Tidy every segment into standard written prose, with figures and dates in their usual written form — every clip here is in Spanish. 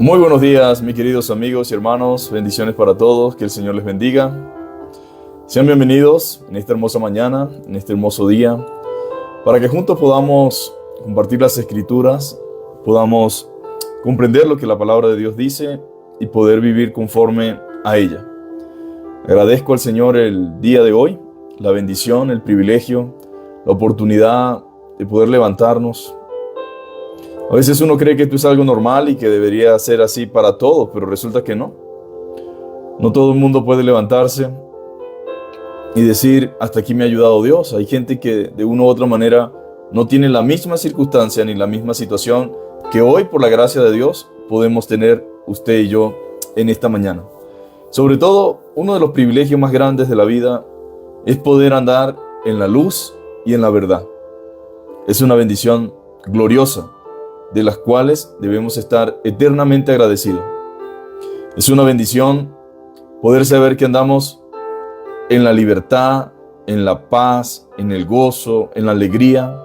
Muy buenos días, mis queridos amigos y hermanos. Bendiciones para todos. Que el Señor les bendiga. Sean bienvenidos en esta hermosa mañana, en este hermoso día, para que juntos podamos compartir las Escrituras, podamos comprender lo que la palabra de Dios dice y poder vivir conforme a ella. Agradezco al Señor el día de hoy, la bendición, el privilegio, la oportunidad de poder levantarnos. A veces uno cree que esto es algo normal y que debería ser así para todos, pero resulta que no. No todo el mundo puede levantarse y decir, hasta aquí me ha ayudado Dios. Hay gente que de una u otra manera no tiene la misma circunstancia ni la misma situación que hoy, por la gracia de Dios, podemos tener usted y yo en esta mañana. Sobre todo, uno de los privilegios más grandes de la vida es poder andar en la luz y en la verdad. Es una bendición gloriosa, de las cuales debemos estar eternamente agradecidos. Es una bendición poder saber que andamos en la libertad, en la paz, en el gozo, en la alegría.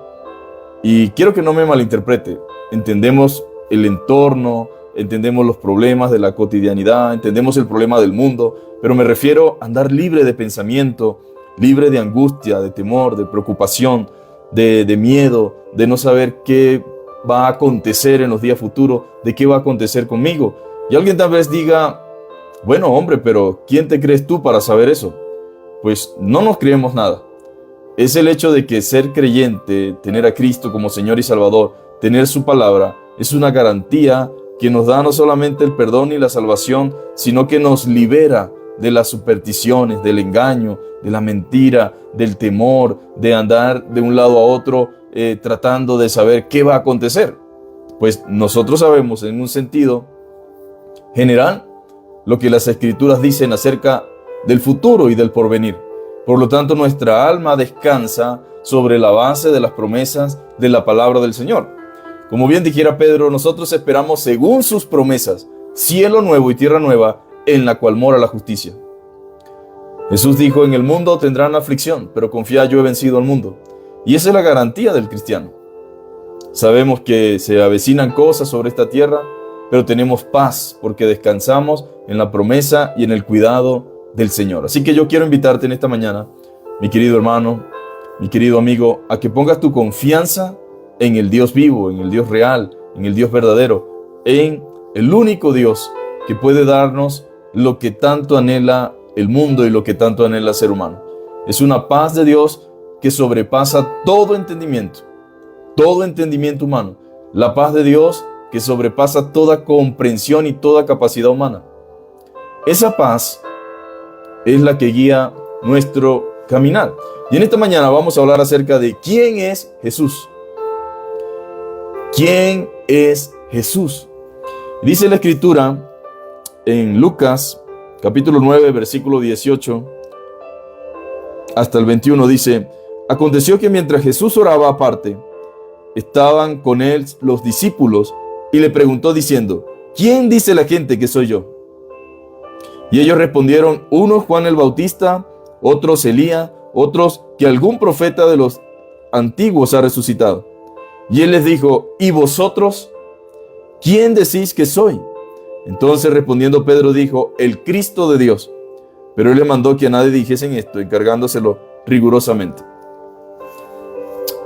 Y quiero que no me malinterprete. Entendemos el entorno, entendemos los problemas de la cotidianidad, entendemos el problema del mundo, pero me refiero a andar libre de pensamiento, libre de angustia, de temor, de preocupación, de miedo, de no saber qué va a acontecer en los días futuros, de qué va a acontecer conmigo. Y alguien tal vez diga, bueno hombre, pero ¿quién te crees tú para saber eso? Pues no nos creemos nada. Es el hecho de que ser creyente, tener a Cristo como Señor y Salvador, tener su palabra, es una garantía que nos da no solamente el perdón y la salvación, sino que nos libera de las supersticiones, del engaño, de la mentira, del temor, de andar de un lado a otro tratando de saber qué va a acontecer. Pues nosotros sabemos en un sentido general lo que las Escrituras dicen acerca del futuro y del porvenir. Por lo tanto, nuestra alma descansa sobre la base de las promesas de la palabra del Señor. Como bien dijera Pedro, nosotros esperamos según sus promesas, cielo nuevo y tierra nueva, en la cual mora la justicia. Jesús dijo, en el mundo tendrán aflicción, pero confía, yo he vencido al mundo. Y esa es la garantía del cristiano. Sabemos que se avecinan cosas sobre esta tierra, pero tenemos paz porque descansamos en la promesa y en el cuidado del Señor. Así que yo quiero invitarte en esta mañana, mi querido hermano, mi querido amigo, a que pongas tu confianza en el Dios vivo, en el Dios real, en el Dios verdadero, en el único Dios que puede darnos lo que tanto anhela el mundo y lo que tanto anhela el ser humano. Es una paz de Dios que sobrepasa todo entendimiento humano. La paz de Dios que sobrepasa toda comprensión y toda capacidad humana. Esa paz es la que guía nuestro caminar. Y en esta mañana vamos a hablar acerca de quién es Jesús. ¿Quién es Jesús? Dice la Escritura en Lucas, capítulo 9, versículo 18 hasta el 21, dice: aconteció que mientras Jesús oraba aparte, estaban con él los discípulos y le preguntó diciendo: ¿quién dice la gente que soy yo? Y ellos respondieron: unos Juan el Bautista, otros Elías, otros que algún profeta de los antiguos ha resucitado. Y él les dijo: ¿y vosotros? ¿Quién decís que soy? Entonces respondiendo Pedro dijo: el Cristo de Dios. Pero él le mandó que a nadie dijesen esto, encargándoselo rigurosamente.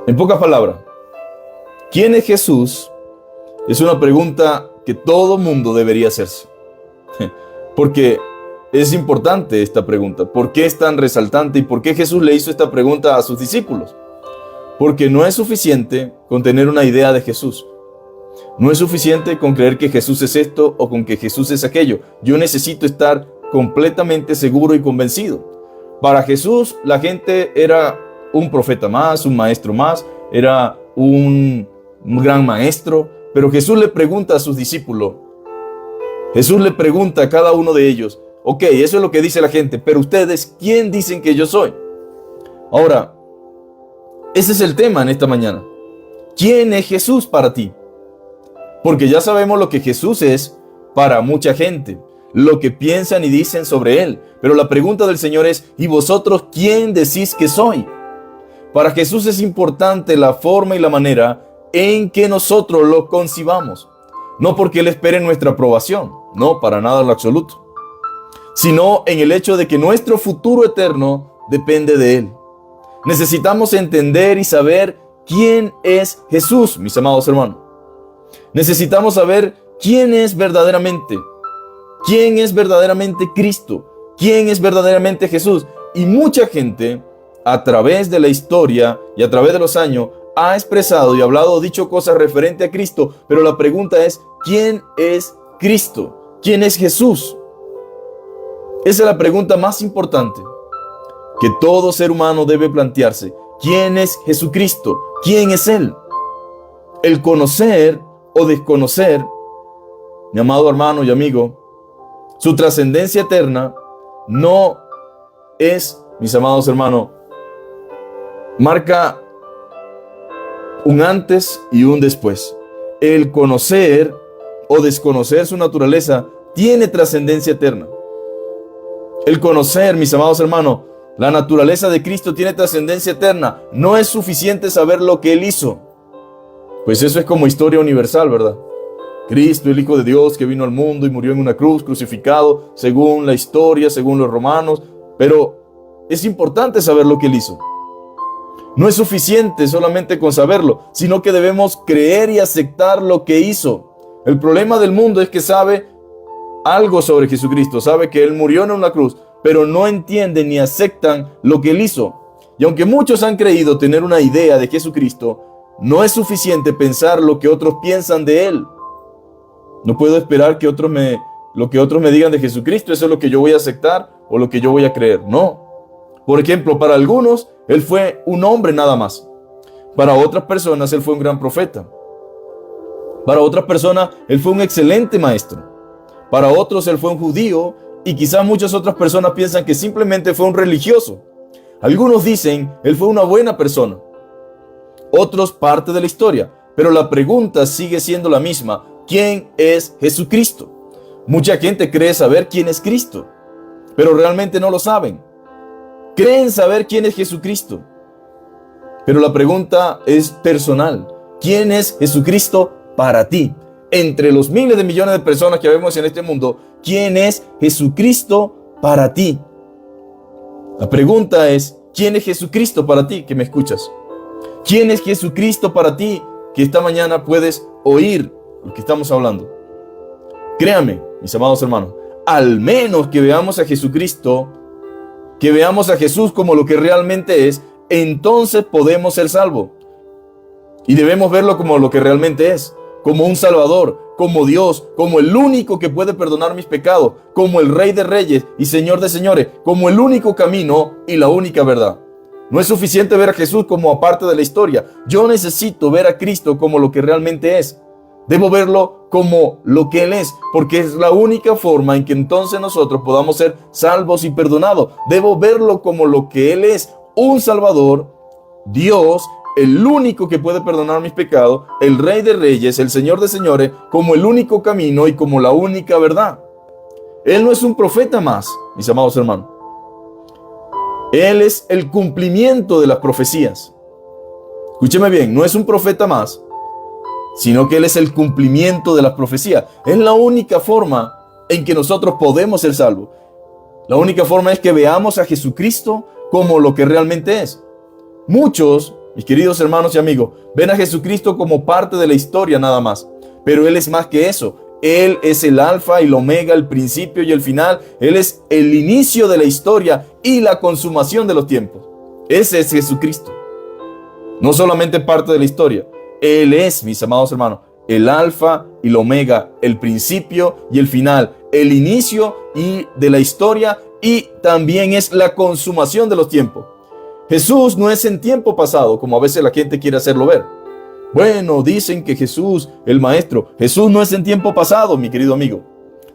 En pocas palabras, ¿quién es Jesús? Es una pregunta que todo mundo debería hacerse. Porque es importante esta pregunta. ¿Por qué es tan resaltante y por qué Jesús le hizo esta pregunta a sus discípulos? Porque no es suficiente con tener una idea de Jesús. No es suficiente con creer que Jesús es esto o con que Jesús es aquello. Yo necesito estar completamente seguro y convencido. Para Jesús, la gente era un profeta más, un maestro más, era un gran maestro. Pero Jesús le pregunta a sus discípulos, Jesús le pregunta a cada uno de ellos: ok, eso es lo que dice la gente, pero ustedes, ¿quién dicen que yo soy? Ahora, ese es el tema en esta mañana. ¿Quién es Jesús para ti? Porque ya sabemos lo que Jesús es para mucha gente, lo que piensan y dicen sobre él. Pero la pregunta del Señor es: ¿y vosotros quién decís que soy? Para Jesús es importante la forma y la manera en que nosotros lo concibamos. No porque Él espere nuestra aprobación, no, para nada en lo absoluto, sino en el hecho de que nuestro futuro eterno depende de Él. Necesitamos entender y saber quién es Jesús, mis amados hermanos. Necesitamos saber quién es verdaderamente Cristo, quién es verdaderamente Jesús. Y mucha gente, a través de la historia y a través de los años, ha expresado y hablado, dicho cosas referente a Cristo, pero la pregunta es, ¿quién es Cristo? ¿Quién es Jesús? Esa es la pregunta más importante que todo ser humano debe plantearse. ¿Quién es Jesucristo? ¿Quién es Él? El conocer o desconocer, mi amado hermano y amigo, su trascendencia eterna no es, mis amados hermanos, marca un antes y un después. El conocer o desconocer su naturaleza tiene trascendencia eterna. El conocer, mis amados hermanos, la naturaleza de Cristo tiene trascendencia eterna. No es suficiente saber lo que Él hizo. Pues eso es como historia universal, ¿verdad? Cristo, el Hijo de Dios, que vino al mundo y murió en una cruz, crucificado, según la historia, según los romanos. Pero es importante saber lo que Él hizo. No es suficiente solamente con saberlo, sino que debemos creer y aceptar lo que hizo. El problema del mundo es que sabe algo sobre Jesucristo, sabe que Él murió en una cruz, pero no entienden ni aceptan lo que Él hizo. Y aunque muchos han creído tener una idea de Jesucristo, no es suficiente pensar lo que otros piensan de Él. No puedo esperar que lo que otros me digan de Jesucristo, eso es lo que yo voy a aceptar o lo que yo voy a creer. No. Por ejemplo, para algunos, Él fue un hombre nada más. Para otras personas, Él fue un gran profeta. Para otras personas, Él fue un excelente maestro. Para otros, Él fue un judío y quizás muchas otras personas piensan que simplemente fue un religioso. Algunos dicen, Él fue una buena persona. Otros, parte de la historia. Pero la pregunta sigue siendo la misma. ¿Quién es Jesucristo? Mucha gente cree saber quién es Cristo, pero realmente no lo saben. Creen saber quién es Jesucristo, pero la pregunta es personal. ¿Quién es Jesucristo para ti? Entre los miles de millones de personas que vemos en este mundo, ¿quién es Jesucristo para ti? La pregunta es, ¿quién es Jesucristo para ti que me escuchas? ¿Quién es Jesucristo para ti que esta mañana puedes oír lo que estamos hablando? Créame, mis amados hermanos, al menos que veamos a Jesucristo, que veamos a Jesús como lo que realmente es, entonces podemos ser salvos. Y debemos verlo como lo que realmente es, como un Salvador, como Dios, como el único que puede perdonar mis pecados, como el Rey de Reyes y Señor de Señores, como el único camino y la única verdad. No es suficiente ver a Jesús como aparte de la historia. Yo necesito ver a Cristo como lo que realmente es. Debo verlo como lo que Él es, porque es la única forma en que entonces nosotros podamos ser salvos y perdonados. Debo verlo como lo que Él es, un Salvador, Dios, el único que puede perdonar mis pecados, el Rey de Reyes, el Señor de Señores, como el único camino y como la única verdad. Él no es un profeta más, mis amados hermanos. Él es el cumplimiento de las profecías. Escúcheme bien, no es un profeta más, sino que Él es el cumplimiento de las profecías. Es la única forma en que nosotros podemos ser salvos. La única forma es que veamos a Jesucristo como lo que realmente es. Muchos, mis queridos hermanos y amigos, ven a Jesucristo como parte de la historia nada más. Pero Él es más que eso. Él es el alfa y el omega, el principio y el final. Él es el inicio de la historia y la consumación de los tiempos. Ese es Jesucristo. No solamente parte de la historia. Él es, mis amados hermanos, el alfa y el omega, el principio y el final, el inicio y de la historia y también es la consumación de los tiempos. Jesús no es en tiempo pasado, como a veces la gente quiere hacerlo ver. Bueno, dicen que Jesús, el Maestro, Jesús no es en tiempo pasado, mi querido amigo,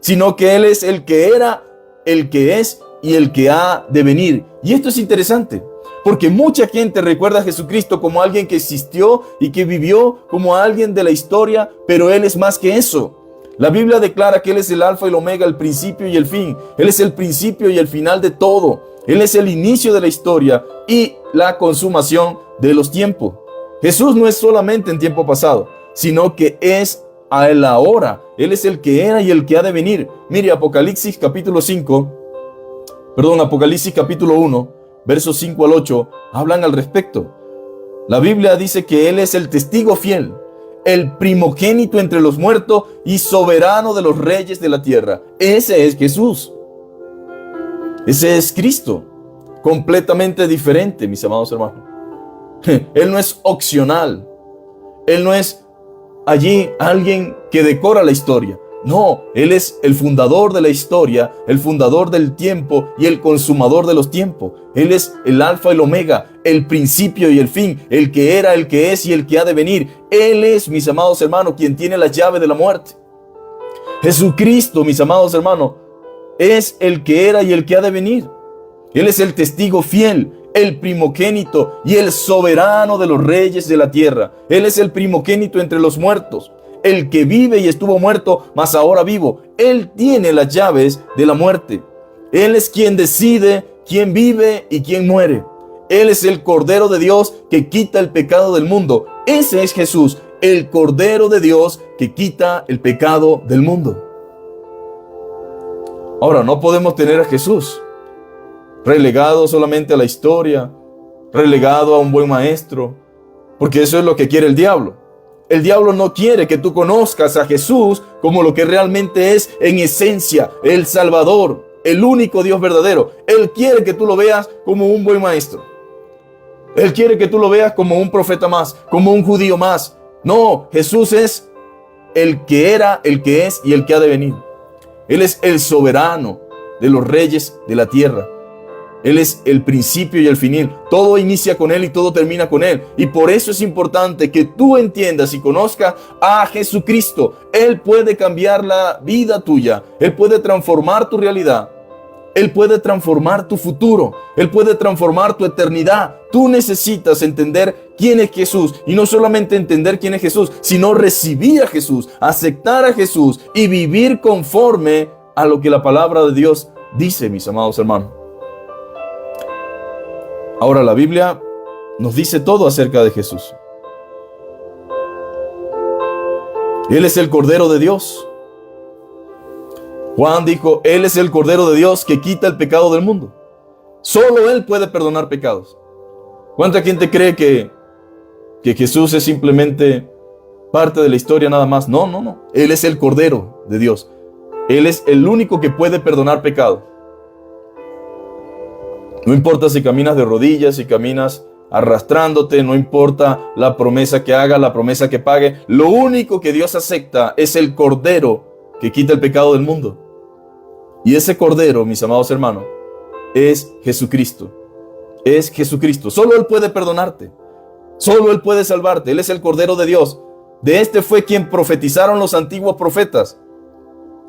sino que Él es el que era, el que es y el que ha de venir. Y esto es interesante, porque mucha gente recuerda a Jesucristo como alguien que existió y que vivió como alguien de la historia, pero Él es más que eso. La Biblia declara que Él es el alfa y el omega, el principio y el fin. Él es el principio y el final de todo. Él es el inicio de la historia y la consumación de los tiempos. Jesús no es solamente en tiempo pasado, sino que es a Él ahora. Él es el que era y el que ha de venir. Mire, Apocalipsis capítulo 1, versos 5 al 8, hablan al respecto. La Biblia dice que Él es el testigo fiel, el primogénito entre los muertos y soberano de los reyes de la tierra. Ese es Jesús. Ese es Cristo. Completamente diferente, mis amados hermanos. Él no es opcional. Él no es allí alguien que decora la historia. No, Él es el fundador de la historia, el fundador del tiempo y el consumador de los tiempos. Él es el alfa y el omega, el principio y el fin, el que era, el que es y el que ha de venir. Él es, mis amados hermanos, quien tiene la llave de la muerte. Jesucristo, mis amados hermanos, es el que era y el que ha de venir. Él es el testigo fiel, el primogénito y el soberano de los reyes de la tierra. Él es el primogénito entre los muertos, el que vive y estuvo muerto, mas ahora vivo. Él tiene las llaves de la muerte. Él es quien decide quién vive y quién muere. Él es el Cordero de Dios que quita el pecado del mundo. Ese es Jesús, el Cordero de Dios que quita el pecado del mundo. Ahora, no podemos tener a Jesús relegado solamente a la historia, relegado a un buen maestro, porque eso es lo que quiere el diablo. El diablo no quiere que tú conozcas a Jesús como lo que realmente es en esencia, el Salvador, el único Dios verdadero. Él quiere que tú lo veas como un buen maestro. Él quiere que tú lo veas como un profeta más, como un judío más. No, Jesús es el que era, el que es y el que ha de venir. Él es el soberano de los reyes de la tierra. Él es el principio y el final. Todo inicia con Él y todo termina con Él. Y por eso es importante que tú entiendas y conozcas a Jesucristo. Él puede cambiar la vida tuya. Él puede transformar tu realidad. Él puede transformar tu futuro. Él puede transformar tu eternidad. Tú necesitas entender quién es Jesús. Y no solamente entender quién es Jesús, sino recibir a Jesús, aceptar a Jesús y vivir conforme a lo que la palabra de Dios dice, mis amados hermanos. Ahora, la Biblia nos dice todo acerca de Jesús. Él es el Cordero de Dios. Juan dijo, Él es el Cordero de Dios que quita el pecado del mundo. Solo Él puede perdonar pecados. ¿Cuánta gente cree que Jesús es simplemente parte de la historia nada más? No, no, no. Él es el Cordero de Dios. Él es el único que puede perdonar pecado. No importa si caminas de rodillas, si caminas arrastrándote, no importa la promesa que haga, la promesa que pague. Lo único que Dios acepta es el Cordero que quita el pecado del mundo. Y ese Cordero, mis amados hermanos, es Jesucristo. Es Jesucristo. Solo Él puede perdonarte. Solo Él puede salvarte. Él es el Cordero de Dios. De este fue quien profetizaron los antiguos profetas.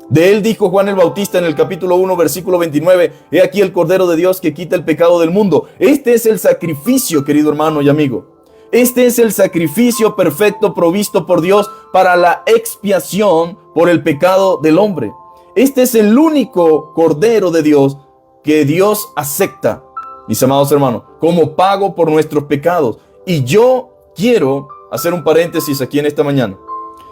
De Él dijo Juan el Bautista en el capítulo 1, versículo 29, he aquí el Cordero de Dios que quita el pecado del mundo. Este es el sacrificio, querido hermano y amigo. Este es el sacrificio perfecto provisto por Dios para la expiación por el pecado del hombre. Este es el único Cordero de Dios que Dios acepta, mis amados hermanos, como pago por nuestros pecados. Y yo quiero hacer un paréntesis aquí en esta mañana.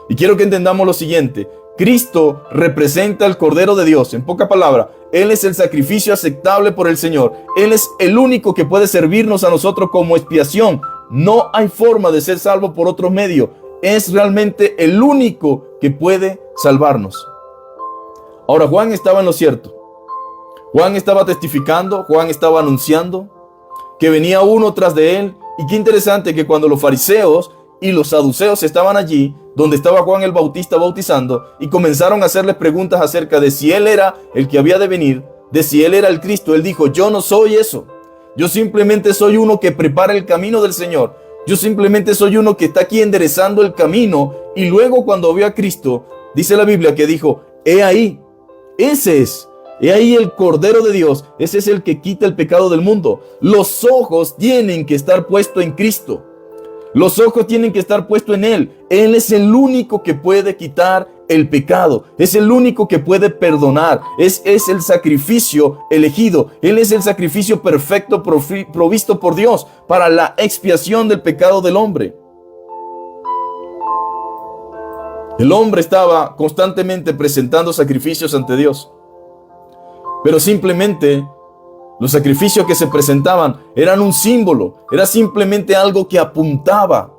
Y quiero que entendamos lo siguiente. Cristo representa al Cordero de Dios. En poca palabra, Él es el sacrificio aceptable por el Señor. Él es el único que puede servirnos a nosotros como expiación. No hay forma de ser salvo por otro medio. Es realmente el único que puede salvarnos. Ahora, Juan estaba en lo cierto. Juan estaba testificando, Juan estaba anunciando que venía uno tras de él. Y qué interesante que cuando los fariseos y los saduceos estaban allí, donde estaba Juan el Bautista bautizando, y comenzaron a hacerles preguntas acerca de si él era el que había de venir, de si él era el Cristo, él dijo, yo no soy eso. Yo simplemente soy uno que prepara el camino del Señor. Yo simplemente soy uno que está aquí enderezando el camino. Y luego cuando vio a Cristo, dice la Biblia que dijo, he ahí, ese es. He ahí el Cordero de Dios. Ese es el que quita el pecado del mundo. Los ojos tienen que estar puestos en Cristo. Los ojos tienen que estar puestos en Él. Él es el único que puede quitar el pecado. Es el único que puede perdonar. Es el sacrificio elegido. Él es el sacrificio perfecto provisto por Dios para la expiación del pecado del hombre. El hombre estaba constantemente presentando sacrificios ante Dios, pero simplemente los sacrificios que se presentaban eran un símbolo, era simplemente algo que apuntaba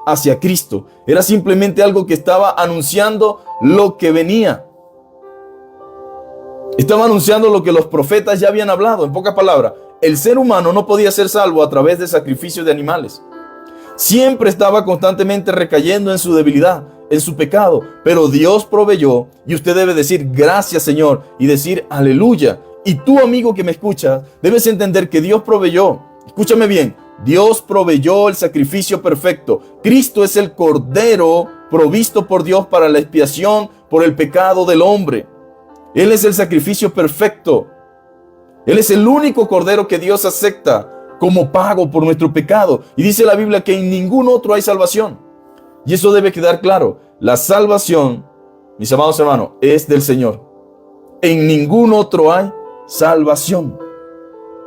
hacia Cristo, era simplemente algo que estaba anunciando lo que venía. Estaba anunciando lo que los profetas ya habían hablado. En pocas palabras, el ser humano no podía ser salvo a través de sacrificios de animales. Siempre estaba constantemente recayendo en su debilidad, en su pecado, pero Dios proveyó, y usted debe decir gracias, Señor, y decir aleluya. Y tú, amigo que me escuchas, debes entender que Dios proveyó. Escúchame bien, Dios proveyó el sacrificio perfecto. Cristo es el Cordero provisto por Dios para la expiación por el pecado del hombre. Él es el sacrificio perfecto. Él es el único Cordero que Dios acepta como pago por nuestro pecado. Y dice la Biblia que en ningún otro hay salvación. Y eso debe quedar claro. La salvación, mis amados hermanos, es del Señor. En ningún otro hay salvación.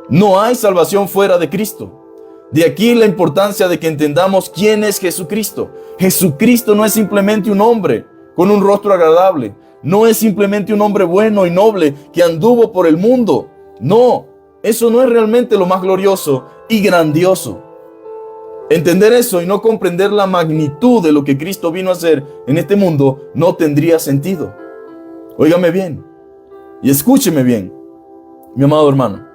No hay salvación fuera de Cristo. De aquí la importancia de que entendamos quién es Jesucristo. Jesucristo no es simplemente un hombre con un rostro agradable. No es simplemente un hombre bueno y noble que anduvo por el mundo. No, eso no es realmente lo más glorioso y grandioso. Entender eso y no comprender la magnitud de lo que Cristo vino a hacer en este mundo no tendría sentido. Óigame bien y escúcheme bien, mi amado hermano.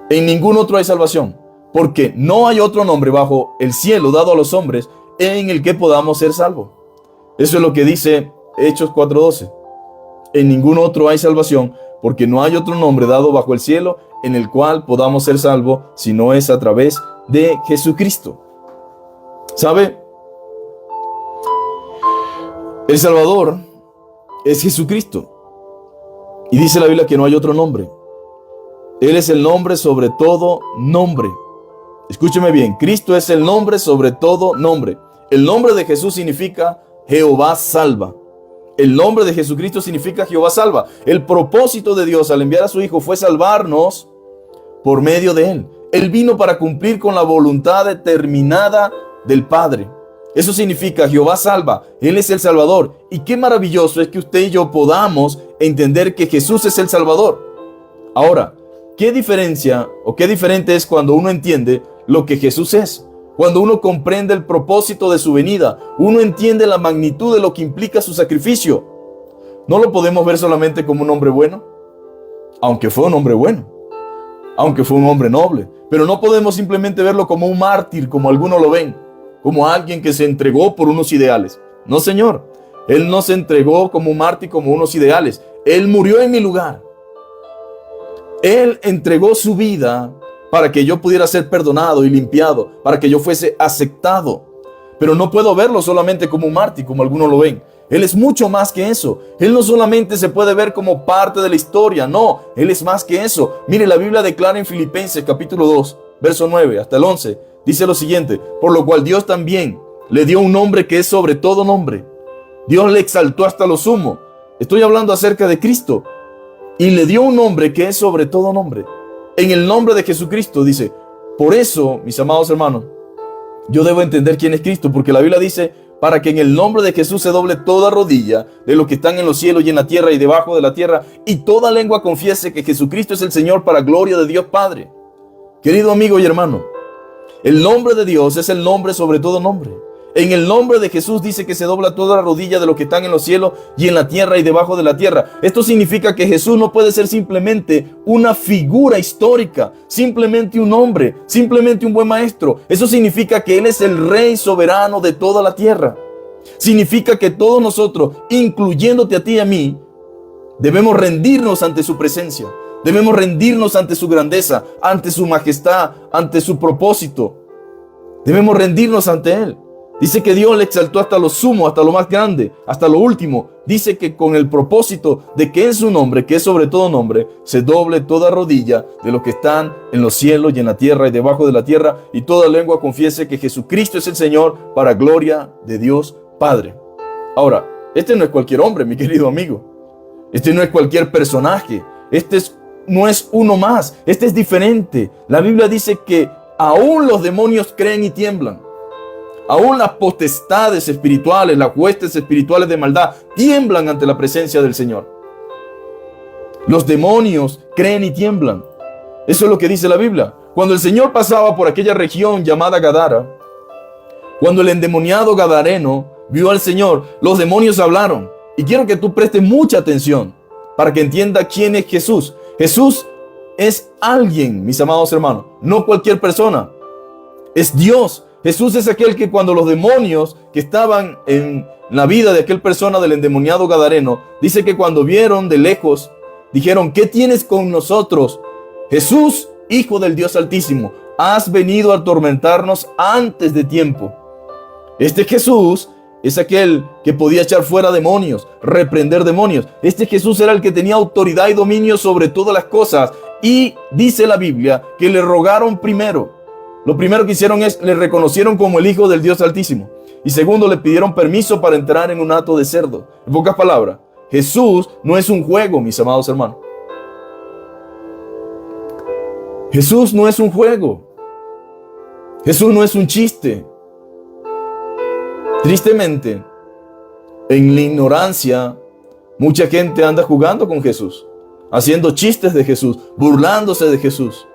En ningún otro hay salvación, porque no hay otro nombre bajo el cielo dado a los hombres en el que podamos ser salvos. Eso es lo que dice Hechos 4:12. En ningún otro hay salvación, porque no hay otro nombre dado bajo el cielo en el cual podamos ser salvos, si no es a través de Jesucristo. ¿Sabe? El Salvador es Jesucristo. Y dice la Biblia que no hay otro nombre. Él es el nombre sobre todo nombre. Escúcheme bien, Cristo es el nombre sobre todo nombre. El nombre de Jesús significa Jehová salva. El nombre de Jesucristo significa Jehová salva. El propósito de Dios al enviar a su Hijo fue salvarnos por medio de Él. Él vino para cumplir con la voluntad determinada del Padre. Eso significa Jehová salva. Él es el Salvador. Y qué maravilloso es que usted y yo podamos entender que Jesús es el Salvador. Ahora, ¿qué diferencia o qué diferente es cuando uno entiende lo que Jesús es? Cuando uno comprende el propósito de su venida, uno entiende la magnitud de lo que implica su sacrificio. No lo podemos ver solamente como un hombre bueno, aunque fue un hombre bueno, aunque fue un hombre noble, pero no podemos simplemente verlo como un mártir, como algunos lo ven, como alguien que se entregó por unos ideales. No, Señor, Él no se entregó como un mártir, como unos ideales. Él murió en mi lugar. Él entregó su vida para que yo pudiera ser perdonado y limpiado, para que yo fuese aceptado. Pero no puedo verlo solamente como un mártir, como algunos lo ven. Él es mucho más que eso. Él no solamente se puede ver como parte de la historia, no, Él es más que eso. Mire, la Biblia declara en Filipenses capítulo 2, verso 9 hasta el 11, dice lo siguiente: por lo cual Dios también le dio un nombre que es sobre todo nombre. Dios le exaltó hasta lo sumo. Estoy hablando acerca de Cristo. Y le dio un nombre que es sobre todo nombre. En el nombre de Jesucristo, dice. Por eso, mis amados hermanos, yo debo entender quién es Cristo, porque la Biblia dice, para que en el nombre de Jesús se doble toda rodilla de los que están en los cielos y en la tierra y debajo de la tierra, y toda lengua confiese que Jesucristo es el Señor, para gloria de Dios Padre. Querido amigo y hermano, el nombre de Dios es el nombre sobre todo nombre. En el nombre de Jesús dice que se dobla toda la rodilla de los que están en los cielos y en la tierra y debajo de la tierra. Esto significa que Jesús no puede ser simplemente una figura histórica, simplemente un hombre, simplemente un buen maestro. Eso significa que Él es el Rey soberano de toda la tierra. Significa que todos nosotros, incluyéndote a ti y a mí, debemos rendirnos ante su presencia. Debemos rendirnos ante su grandeza, ante su majestad, ante su propósito. Debemos rendirnos ante Él. Dice que Dios le exaltó hasta lo sumo, hasta lo más grande, hasta lo último. Dice que con el propósito de que en su nombre, que es sobre todo nombre, se doble toda rodilla de los que están en los cielos y en la tierra y debajo de la tierra, y toda lengua confiese que Jesucristo es el Señor, para gloria de Dios Padre. Ahora, este no es cualquier hombre, mi querido amigo. Este no es cualquier personaje. No es uno más. Este es diferente. La Biblia dice que aún los demonios creen y tiemblan. Aún las potestades espirituales, las huestes espirituales de maldad, tiemblan ante la presencia del Señor. Los demonios creen y tiemblan. Eso es lo que dice la Biblia. Cuando el Señor pasaba por aquella región llamada Gadara, cuando el endemoniado gadareno vio al Señor, los demonios hablaron. Y quiero que tú prestes mucha atención para que entienda quién es Jesús. Jesús es alguien, mis amados hermanos, no cualquier persona. Es Dios. Jesús es aquel que cuando los demonios que estaban en la vida de aquel persona del endemoniado gadareno, dice que cuando vieron de lejos, dijeron: ¿qué tienes con nosotros, Jesús, Hijo del Dios Altísimo? Has venido a atormentarnos antes de tiempo. Este Jesús es aquel que podía echar fuera demonios, reprender demonios. Este Jesús era el que tenía autoridad y dominio sobre todas las cosas. Y dice la Biblia que le rogaron primero. Lo primero que hicieron es le reconocieron como el Hijo del Dios Altísimo. Y segundo, le pidieron permiso para entrar en un hato de cerdo. En pocas palabras, Jesús no es un juego, mis amados hermanos. Jesús no es un juego. Jesús no es un chiste. Tristemente, en la ignorancia, mucha gente anda jugando con Jesús, haciendo chistes de Jesús, burlándose de Jesús.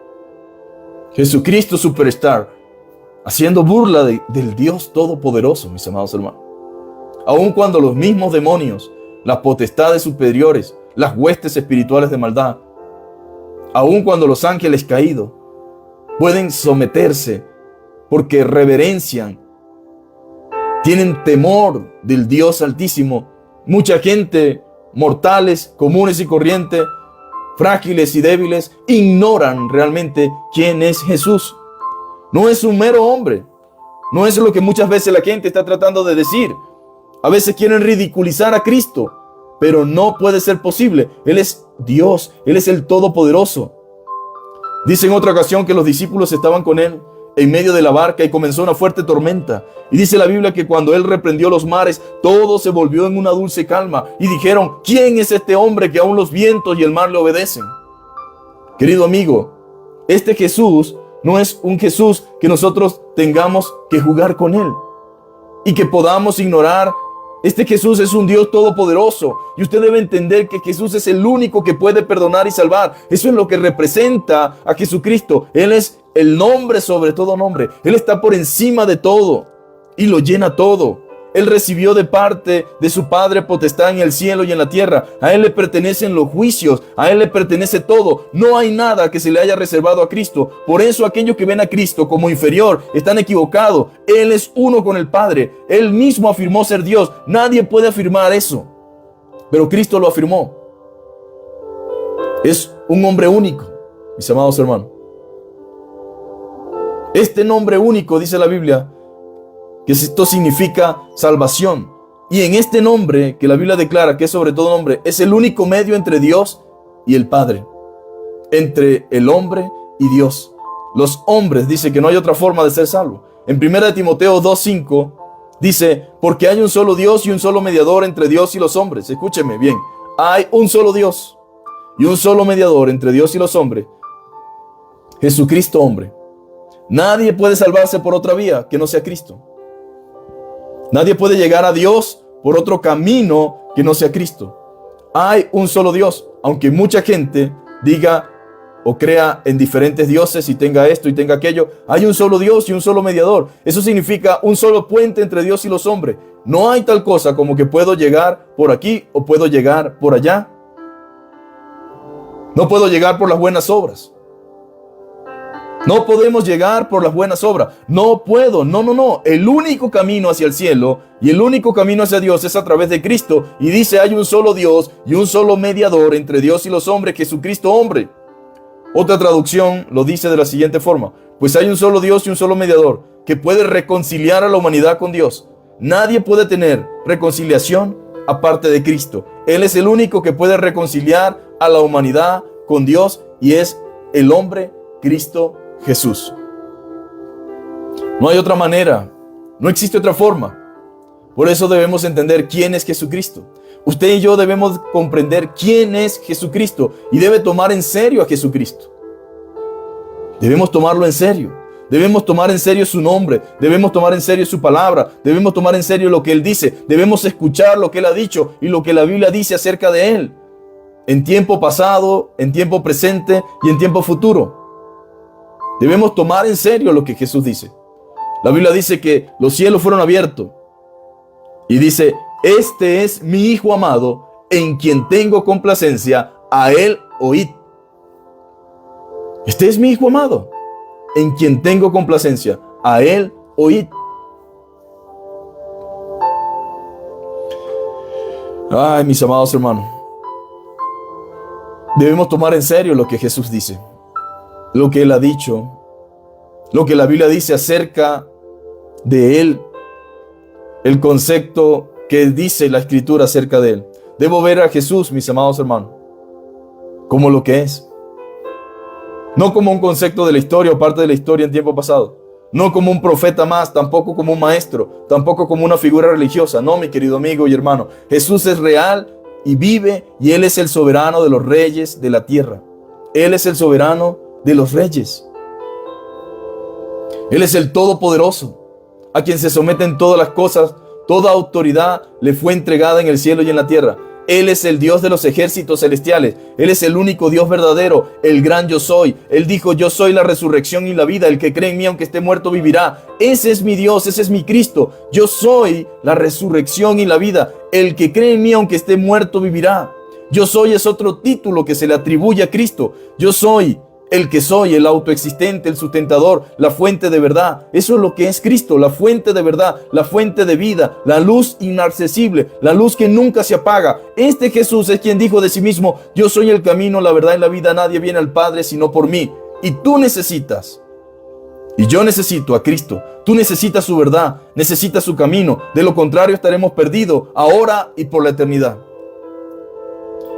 Jesucristo Superstar, haciendo burla del Dios Todopoderoso, mis amados hermanos. Aun cuando los mismos demonios, las potestades superiores, las huestes espirituales de maldad, aun cuando los ángeles caídos pueden someterse porque reverencian, tienen temor del Dios Altísimo, mucha gente, mortales, comunes y corrientes, frágiles y débiles, ignoran realmente quién es Jesús. No es un mero hombre. No es lo que muchas veces la gente está tratando de decir. A veces quieren ridiculizar a Cristo, pero no puede ser posible. Él es Dios, Él es el Todopoderoso. Dice en otra ocasión que los discípulos estaban con Él en medio de la barca y comenzó una fuerte tormenta. Y dice la Biblia que cuando Él reprendió los mares, todo se volvió en una dulce calma. Y dijeron: ¿quién es este hombre que aún los vientos y el mar le obedecen? Querido amigo, este Jesús no es un Jesús que nosotros tengamos que jugar con Él y que podamos ignorar. Este Jesús es un Dios todopoderoso y usted debe entender que Jesús es el único que puede perdonar y salvar. Eso es lo que representa a Jesucristo. Él es el nombre sobre todo nombre. Él está por encima de todo y lo llena todo. Él recibió de parte de su Padre potestad en el cielo y en la tierra. A Él le pertenecen los juicios, a Él le pertenece todo. No hay nada que se le haya reservado a Cristo. Por eso aquellos que ven a Cristo como inferior están equivocados. Él es uno con el Padre. Él mismo afirmó ser Dios. Nadie puede afirmar eso, pero Cristo lo afirmó. Es un hombre único, mis amados hermanos. Este nombre único, dice la Biblia, que esto significa salvación. Y en este nombre que la Biblia declara que es sobre todo nombre, es el único medio entre Dios y el Padre, entre el hombre y Dios. Los hombres, dice que no hay otra forma de ser salvo. En 1 Timoteo 2:5 dice: porque hay un solo Dios y un solo mediador entre Dios y los hombres. Escúcheme bien, hay un solo Dios y un solo mediador entre Dios y los hombres, Jesucristo hombre. Nadie puede salvarse por otra vía que no sea Cristo. Nadie puede llegar a Dios por otro camino que no sea Cristo. Hay un solo Dios, aunque mucha gente diga o crea en diferentes dioses y tenga esto y tenga aquello. Hay un solo Dios y un solo mediador. Eso significa un solo puente entre Dios y los hombres. No hay tal cosa como que puedo llegar por aquí o puedo llegar por allá. No puedo llegar por las buenas obras. No podemos llegar por las buenas obras. No puedo. No. El único camino hacia el cielo y el único camino hacia Dios es a través de Cristo. Y dice: hay un solo Dios y un solo mediador entre Dios y los hombres, Jesucristo hombre. Otra traducción lo dice de la siguiente forma: pues hay un solo Dios y un solo mediador que puede reconciliar a la humanidad con Dios. Nadie puede tener reconciliación aparte de Cristo. Él es el único que puede reconciliar a la humanidad con Dios y es el hombre Cristo Jesús. No hay otra manera, no existe otra forma. Por eso debemos entender quién es Jesucristo. Usted y yo debemos comprender quién es Jesucristo y debe tomar en serio a Jesucristo. Debemos tomarlo en serio. Debemos tomar en serio su nombre, debemos tomar en serio su palabra, debemos tomar en serio lo que Él dice, debemos escuchar lo que Él ha dicho y lo que la Biblia dice acerca de Él, en tiempo pasado, en tiempo presente y en tiempo futuro. Debemos tomar en serio lo que Jesús dice. La Biblia dice que los cielos fueron abiertos y dice: este es mi Hijo amado, en quien tengo complacencia, a Él oíd. Este es mi Hijo amado, en quien tengo complacencia, a Él oíd. Ay, mis amados hermanos, debemos tomar en serio lo que Jesús dice, lo que Él ha dicho, lo que la Biblia dice acerca de Él, el concepto que dice la Escritura acerca de Él. Debo ver a Jesús, mis amados hermanos, como lo que es. No como un concepto de la historia o parte de la historia en tiempo pasado. No como un profeta más, tampoco como un maestro, tampoco como una figura religiosa. No, mi querido amigo y hermano. Jesús es real y vive, y Él es el soberano de los reyes de la tierra. Él es el soberano de los reyes. Él es el todopoderoso, a quien se someten todas las cosas. Toda autoridad le fue entregada en el cielo y en la tierra. Él es el Dios de los ejércitos celestiales. Él es el único Dios verdadero, el gran yo soy. Él dijo: yo soy la resurrección y la vida. El que cree en mí, aunque esté muerto, vivirá. Ese es mi Dios, ese es mi Cristo. Yo soy la resurrección y la vida. El que cree en mí, aunque esté muerto, vivirá. Yo soy es otro título que se le atribuye a Cristo. Yo soy el que soy, el autoexistente, el sustentador, la fuente de verdad. Eso es lo que es Cristo, la fuente de verdad, la fuente de vida, la luz inaccesible, la luz que nunca se apaga. Este Jesús es quien dijo de sí mismo: yo soy el camino, la verdad y la vida. Nadie viene al Padre sino por mí. Y tú necesitas, y yo necesito a Cristo. Tú necesitas su verdad, necesitas su camino. De lo contrario estaremos perdidos ahora y por la eternidad.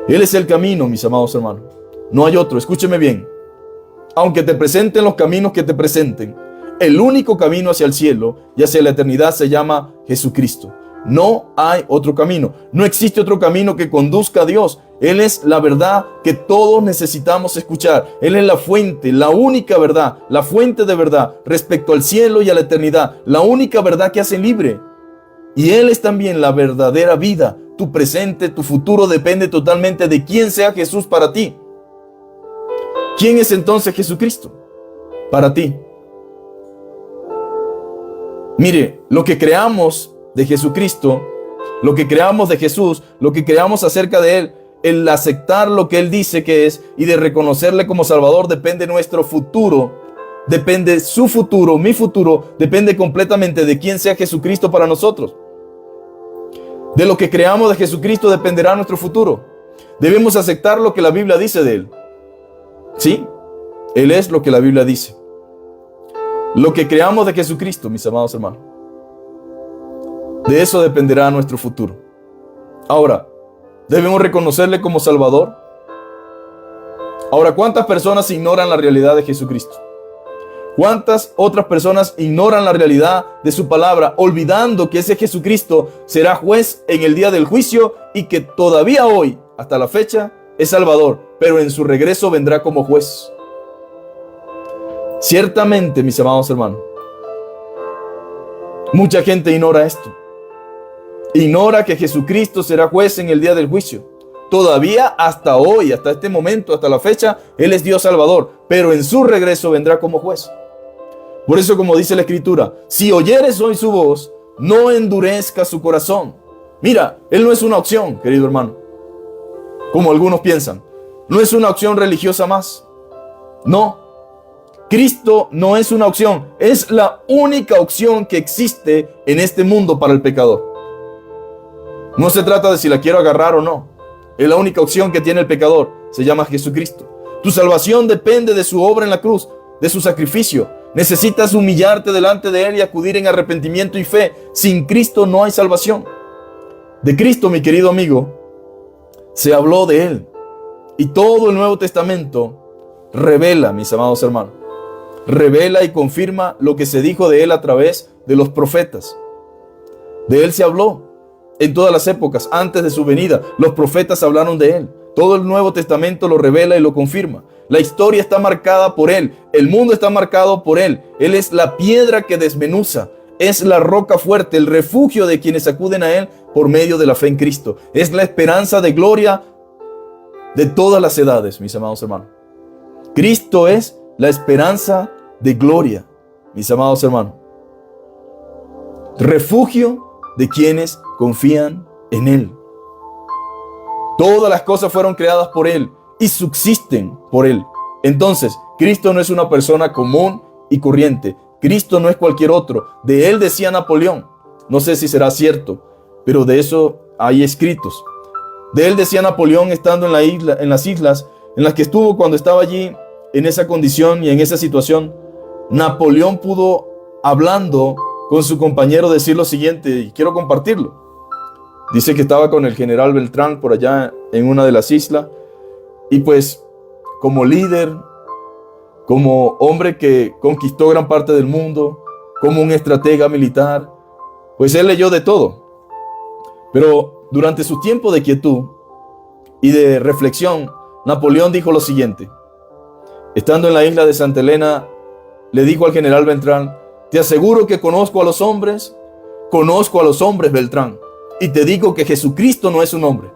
Él es el camino, mis amados hermanos. No hay otro, escúcheme bien. Aunque te presenten los caminos que te presenten, el único camino hacia el cielo y hacia la eternidad se llama Jesucristo. No hay otro camino. No existe otro camino que conduzca a Dios. Él es la verdad que todos necesitamos escuchar. Él es la fuente, la única verdad, la fuente de verdad respecto al cielo y a la eternidad. La única verdad que hace libre. Y Él es también la verdadera vida. Tu presente, tu futuro depende totalmente de quién sea Jesús para ti. ¿Quién es entonces Jesucristo para ti? Mire, lo que creamos de Jesucristo, lo que creamos de Jesús, lo que creamos acerca de Él, el aceptar lo que Él dice que es y de reconocerle como Salvador, depende de nuestro futuro, depende su futuro, mi futuro, depende completamente de quién sea Jesucristo para nosotros. De lo que creamos de Jesucristo dependerá nuestro futuro. Debemos aceptar lo que la Biblia dice de Él. Sí, Él es lo que la Biblia dice. Lo que creamos de Jesucristo, mis amados hermanos, de eso dependerá nuestro futuro. Ahora, ¿debemos reconocerle como Salvador? Ahora, ¿cuántas personas ignoran la realidad de Jesucristo? ¿Cuántas otras personas ignoran la realidad de su palabra, olvidando que ese Jesucristo será juez en el día del juicio y que todavía hoy, hasta la fecha, es Salvador, pero en su regreso vendrá como juez? Ciertamente, mis amados hermanos, mucha gente ignora esto. Ignora que Jesucristo será juez en el día del juicio. Todavía hasta hoy, hasta este momento, hasta la fecha, Él es Dios Salvador, pero en su regreso vendrá como juez. Por eso, como dice la Escritura, si oyeres hoy su voz, no endurezca su corazón. Mira, Él no es una opción, querido hermano, como algunos piensan. No es una opción religiosa más. No, Cristo no es una opción. Es la única opción que existe en este mundo para el pecador. No se trata de si la quiero agarrar o no. Es la única opción que tiene el pecador. Se llama Jesucristo. Tu salvación depende de su obra en la cruz, de su sacrificio. Necesitas humillarte delante de Él y acudir en arrepentimiento y fe. Sin Cristo no hay salvación. De Cristo, mi querido amigo, se habló de Él. Y todo el Nuevo Testamento revela, mis amados hermanos, revela y confirma lo que se dijo de Él a través de los profetas. De Él se habló en todas las épocas, antes de su venida. Los profetas hablaron de Él. Todo el Nuevo Testamento lo revela y lo confirma. La historia está marcada por Él. El mundo está marcado por Él. Él es la piedra que desmenuza. Es la roca fuerte, el refugio de quienes acuden a Él por medio de la fe en Cristo. Es la esperanza de gloria de todas las edades, mis amados hermanos. Cristo es la esperanza de gloria, mis amados hermanos. Refugio de quienes confían en Él. Todas las cosas fueron creadas por Él y subsisten por Él. Entonces, Cristo no es una persona común y corriente. Cristo no es cualquier otro. De Él decía Napoleón, no sé si será cierto, pero de eso hay escritos. De Él decía Napoleón estando en las islas en las que estuvo cuando estaba allí en esa condición y en esa situación. Napoleón pudo, hablando con su compañero, decir lo siguiente, y quiero compartirlo. Dice que estaba con el general Beltrán por allá en una de las islas, y pues como líder, como hombre que conquistó gran parte del mundo, como un estratega militar, pues él leyó de todo. Pero durante su tiempo de quietud y de reflexión, Napoleón dijo lo siguiente. Estando en la isla de Santa Elena, le dijo al general Beltrán: te aseguro que conozco a los hombres, Beltrán, y te digo que Jesucristo no es un hombre.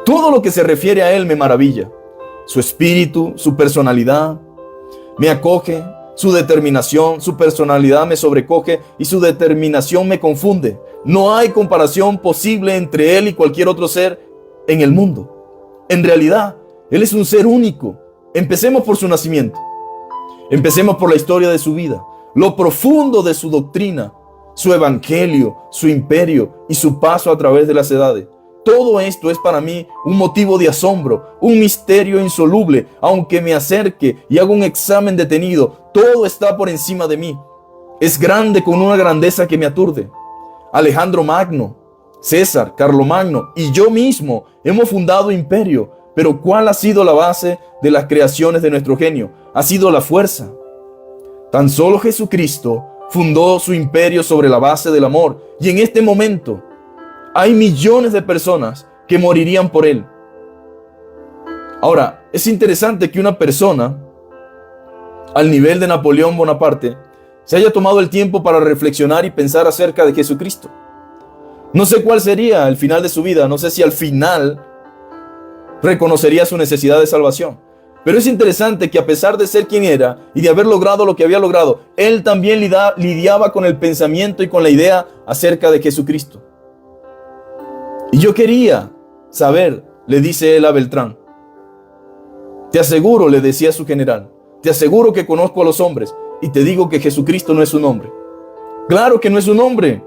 Todo lo que se refiere a Él me maravilla. Su espíritu, su personalidad me acoge, su determinación, su personalidad me sobrecoge y su determinación me confunde. No hay comparación posible entre Él y cualquier otro ser en el mundo. En realidad, Él es un ser único. Empecemos por su nacimiento. Empecemos por la historia de su vida, lo profundo de su doctrina, su evangelio, su imperio y su paso a través de las edades. Todo esto es para mí un motivo de asombro, un misterio insoluble. Aunque me acerque y haga un examen detenido, todo está por encima de mí. Es grande con una grandeza que me aturde. Alejandro Magno, César, Carlomagno y yo mismo hemos fundado imperio. Pero ¿cuál ha sido la base de las creaciones de nuestro genio? Ha sido la fuerza. Tan solo Jesucristo fundó su imperio sobre la base del amor. Y en este momento hay millones de personas que morirían por Él. Ahora, es interesante que una persona al nivel de Napoleón Bonaparte se haya tomado el tiempo para reflexionar y pensar acerca de Jesucristo. No sé cuál sería el final de su vida. No sé si al final reconocería su necesidad de salvación. Pero es interesante que a pesar de ser quien era y de haber logrado lo que había logrado, él también lidiaba con el pensamiento y con la idea acerca de Jesucristo. Y yo quería saber, le dice él a Beltrán. Te aseguro, le decía a su general, te aseguro que conozco a los hombres y te digo que Jesucristo no es un hombre. Claro que no es un hombre.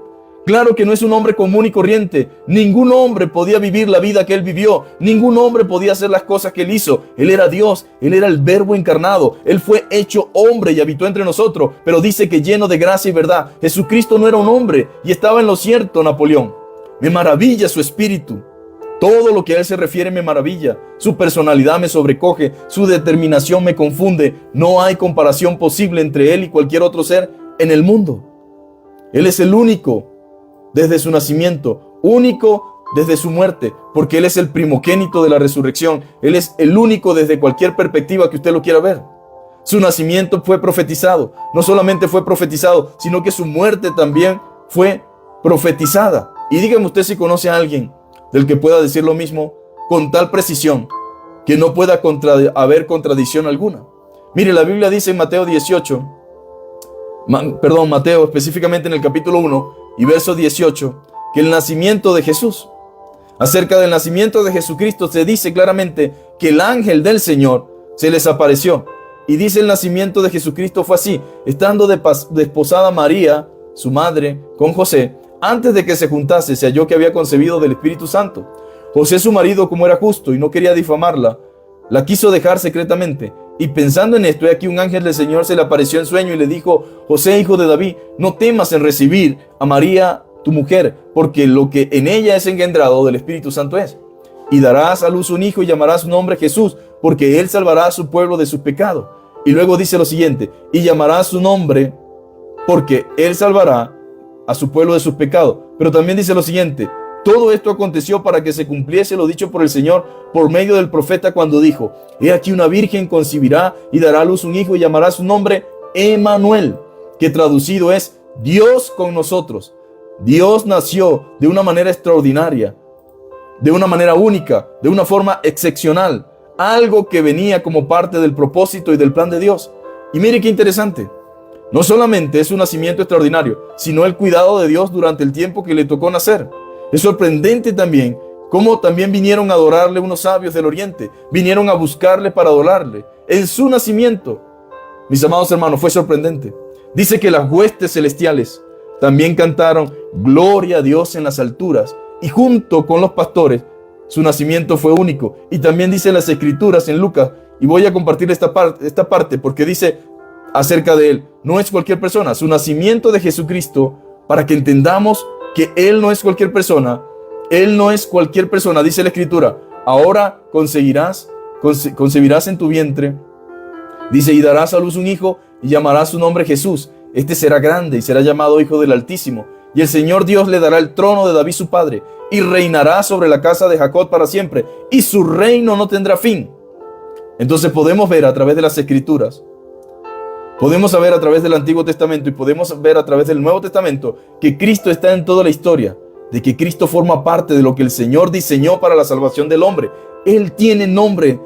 Claro que no es un hombre común y corriente. Ningún hombre podía vivir la vida que Él vivió. Ningún hombre podía hacer las cosas que Él hizo. Él era Dios. Él era el Verbo encarnado. Él fue hecho hombre y habitó entre nosotros. Pero dice que lleno de gracia y verdad. Jesucristo no era un hombre y estaba en lo cierto, Napoleón. Me maravilla su espíritu. Todo lo que a Él se refiere me maravilla. Su personalidad me sobrecoge. Su determinación me confunde. No hay comparación posible entre Él y cualquier otro ser en el mundo. Él es el único desde su nacimiento, único desde su muerte, porque Él es el primogénito de la resurrección. Él es el único desde cualquier perspectiva que usted lo quiera ver. Su nacimiento fue profetizado. No solamente fue profetizado, sino que su muerte también fue profetizada. Y dígame usted si conoce a alguien del que pueda decir lo mismo con tal precisión que no pueda haber contradicción alguna. Mire, la Biblia dice en Mateo 18, Mateo específicamente en el capítulo 1 y verso 18, que el nacimiento de Jesús, acerca del nacimiento de Jesucristo, se dice claramente que el ángel del Señor se les apareció. Y dice el nacimiento de Jesucristo fue así: estando desposada María, su madre, con José, antes de que se juntase, se halló que había concebido del Espíritu Santo. José, su marido, como era justo y no quería difamarla, la quiso dejar secretamente. Y pensando en esto, he aquí un ángel del Señor se le apareció en sueño y le dijo: José, hijo de David, no temas en recibir a María, tu mujer, porque lo que en ella es engendrado del Espíritu Santo es. Y darás a luz un hijo y llamarás su nombre Jesús, porque él salvará a su pueblo de sus pecados. Y luego dice lo siguiente: y llamará su nombre, porque él salvará a su pueblo de sus pecados. Pero también dice lo siguiente: Todo esto aconteció para que se cumpliese lo dicho por el Señor por medio del profeta cuando dijo: He aquí una virgen concebirá y dará a luz un hijo y llamará su nombre Emmanuel, que traducido es Dios con nosotros. Dios nació de una manera extraordinaria, de una manera única, de una forma excepcional, algo que venía como parte del propósito y del plan de Dios. Y mire qué interesante, no solamente es un nacimiento extraordinario, sino el cuidado de Dios durante el tiempo que le tocó nacer. Es sorprendente también cómo también vinieron a adorarle unos sabios del oriente, vinieron a buscarle para adorarle en su nacimiento. Mis amados hermanos, fue sorprendente. Dice que las huestes celestiales también cantaron gloria a Dios en las alturas, y junto con los pastores su nacimiento fue único. Y también dice en las escrituras en Lucas, y voy a compartir esta parte porque dice acerca de él, no es cualquier persona, su nacimiento de Jesucristo, para que entendamos que él no es cualquier persona. Él no es cualquier persona, dice la escritura. Ahora concebirás en tu vientre, dice, y darás a luz un hijo y llamarás su nombre Jesús. Este será grande y será llamado Hijo del Altísimo. Y el Señor Dios le dará el trono de David su padre, y reinará sobre la casa de Jacob para siempre, y su reino no tendrá fin. Entonces podemos ver a través de las escrituras, podemos ver a través del Antiguo Testamento y podemos ver a través del Nuevo Testamento que Cristo está en toda la historia, de que Cristo forma parte de lo que el Señor diseñó para la salvación del hombre. Él tiene nombre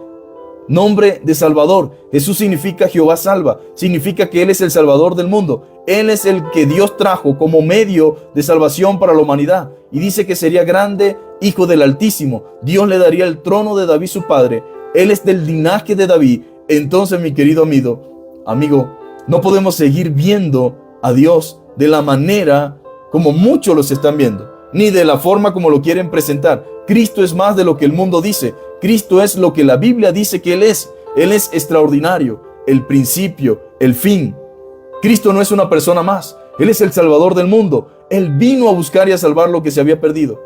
de Salvador. Jesús significa Jehová salva, significa que Él es el Salvador del mundo. Él es el que Dios trajo como medio de salvación para la humanidad. Y dice que sería grande, Hijo del Altísimo. Dios le daría el trono de David su padre. Él es del linaje de David. Entonces, mi querido amigo, no podemos seguir viendo a Dios de la manera como muchos los están viendo, ni de la forma como lo quieren presentar. Cristo es más de lo que el mundo dice. Cristo es lo que la Biblia dice que Él es. Él es extraordinario, el principio, el fin. Cristo no es una persona más. Él es el Salvador del mundo. Él vino a buscar y a salvar lo que se había perdido.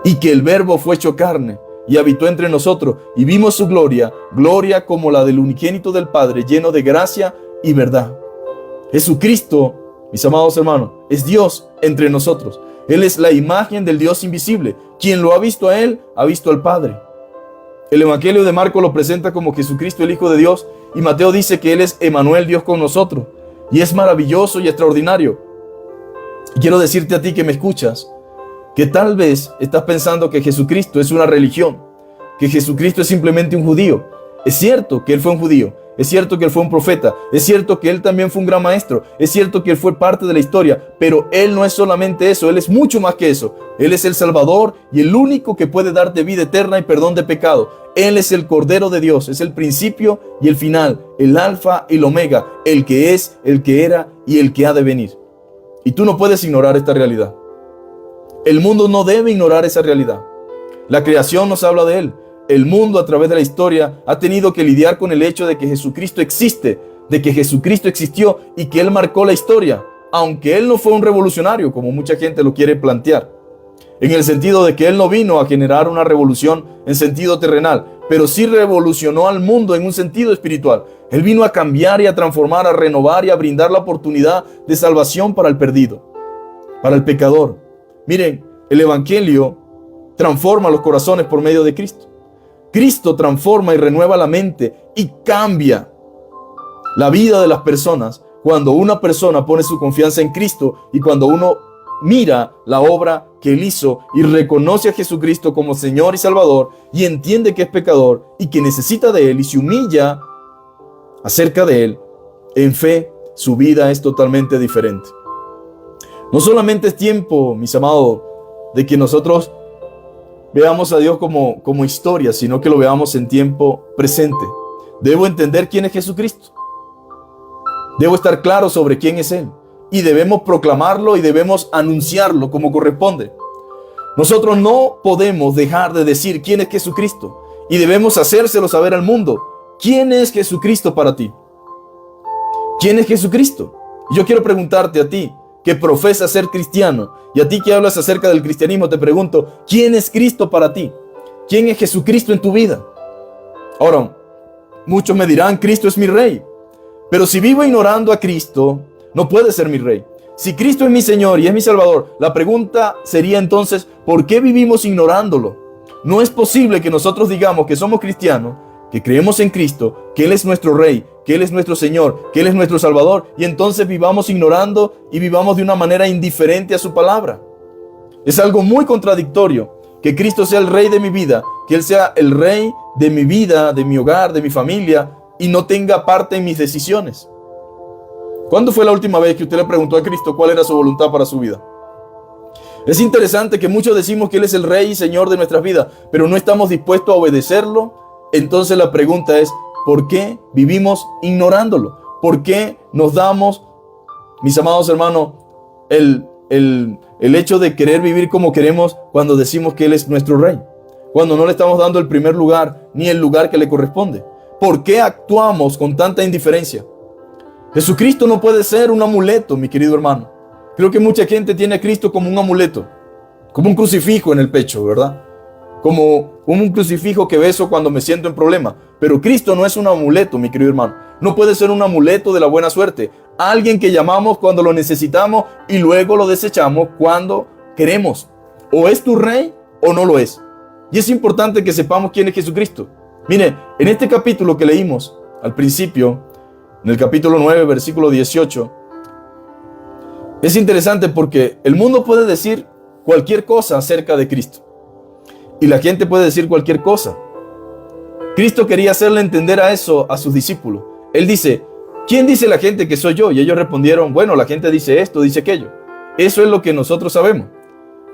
Y que el Verbo fue hecho carne y habitó entre nosotros, y vimos su gloria, gloria como la del unigénito del Padre, lleno de gracia y verdad. Jesucristo, mis amados hermanos, es Dios entre nosotros. Él es la imagen del Dios invisible. Quien lo ha visto a Él, ha visto al Padre. El Evangelio de Marcos lo presenta como Jesucristo, el Hijo de Dios, y Mateo dice que Él es Emmanuel, Dios con nosotros. Y es maravilloso y extraordinario. Y quiero decirte a ti que me escuchas, que tal vez estás pensando que Jesucristo es una religión, que Jesucristo es simplemente un judío. Es cierto que Él fue un judío, es cierto que Él fue un profeta, es cierto que Él también fue un gran maestro, es cierto que Él fue parte de la historia, pero Él no es solamente eso, Él es mucho más que eso. Él es el Salvador y el único que puede darte vida eterna y perdón de pecado. Él es el Cordero de Dios, es el principio y el final, el alfa y el omega, el que es, el que era y el que ha de venir. Y tú no puedes ignorar esta realidad. El mundo no debe ignorar esa realidad. La creación nos habla de Él. El mundo a través de la historia ha tenido que lidiar con el hecho de que Jesucristo existe, de que Jesucristo existió y que Él marcó la historia, aunque Él no fue un revolucionario, como mucha gente lo quiere plantear, en el sentido de que Él no vino a generar una revolución en sentido terrenal, pero sí revolucionó al mundo en un sentido espiritual. Él vino a cambiar y a transformar, a renovar y a brindar la oportunidad de salvación para el perdido, para el pecador. Miren, el Evangelio transforma los corazones por medio de Cristo. Cristo transforma y renueva la mente y cambia la vida de las personas cuando una persona pone su confianza en Cristo y cuando uno mira la obra que Él hizo y reconoce a Jesucristo como Señor y Salvador y entiende que es pecador y que necesita de Él y se humilla acerca de Él, en fe, su vida es totalmente diferente. No solamente es tiempo, mis amados, de que nosotros veamos a Dios como historia, sino que lo veamos en tiempo presente. Debo entender quién es Jesucristo. Debo estar claro sobre quién es Él. Y debemos proclamarlo y debemos anunciarlo como corresponde. Nosotros no podemos dejar de decir quién es Jesucristo. Y debemos hacérselo saber al mundo. ¿Quién es Jesucristo para ti? ¿Quién es Jesucristo? Y yo quiero preguntarte a ti, que profesas ser cristiano, y a ti que hablas acerca del cristianismo, te pregunto, ¿quién es Cristo para ti? ¿Quién es Jesucristo en tu vida? Ahora, muchos me dirán, Cristo es mi rey. Pero si vivo ignorando a Cristo, no puede ser mi rey. Si Cristo es mi Señor y es mi Salvador, la pregunta sería entonces, ¿por qué vivimos ignorándolo? No es posible que nosotros digamos que somos cristianos, que creemos en Cristo, que Él es nuestro Rey, que Él es nuestro Señor, que Él es nuestro Salvador, y entonces vivamos ignorando y vivamos de una manera indiferente a su palabra. Es algo muy contradictorio que Cristo sea el Rey de mi vida, que Él sea el Rey de mi vida, de mi hogar, de mi familia, y no tenga parte en mis decisiones. ¿Cuándo fue la última vez que usted le preguntó a Cristo cuál era su voluntad para su vida? Es interesante que muchos decimos que Él es el Rey y Señor de nuestras vidas, pero no estamos dispuestos a obedecerlo. Entonces la pregunta es, ¿por qué vivimos ignorándolo? ¿Por qué nos damos, mis amados hermanos, el hecho de querer vivir como queremos cuando decimos que Él es nuestro Rey? Cuando no le estamos dando el primer lugar ni el lugar que le corresponde. ¿Por qué actuamos con tanta indiferencia? Jesucristo no puede ser un amuleto, mi querido hermano. Creo que mucha gente tiene a Cristo como un amuleto, como un crucifijo en el pecho, ¿verdad? Como un crucifijo que beso cuando me siento en problema. Pero Cristo no es un amuleto, mi querido hermano. No puede ser un amuleto de la buena suerte. Alguien que llamamos cuando lo necesitamos y luego lo desechamos cuando queremos. O es tu Rey o no lo es. Y es importante que sepamos quién es Jesucristo. Mire, en este capítulo que leímos al principio, en el capítulo 9, versículo 18, es interesante porque el mundo puede decir cualquier cosa acerca de Cristo. Y la gente puede decir cualquier cosa. Cristo quería hacerle entender a eso a sus discípulos. Él dice, ¿quién dice la gente que soy yo? Y ellos respondieron, bueno, la gente dice esto, dice aquello. Eso es lo que nosotros sabemos.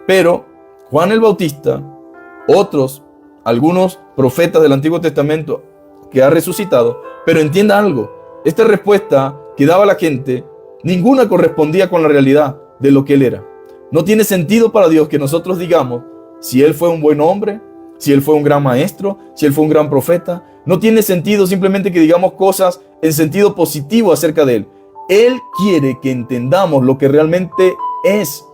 Pero Juan el Bautista, otros, algunos profetas del Antiguo Testamento que ha resucitado, pero entienda algo, esta respuesta que daba la gente, ninguna correspondía con la realidad de lo que Él era. No tiene sentido para Dios que nosotros digamos si Él fue un buen hombre, si Él fue un gran maestro, si Él fue un gran profeta. No tiene sentido simplemente que digamos cosas en sentido positivo acerca de Él. Él quiere que entendamos lo que realmente es.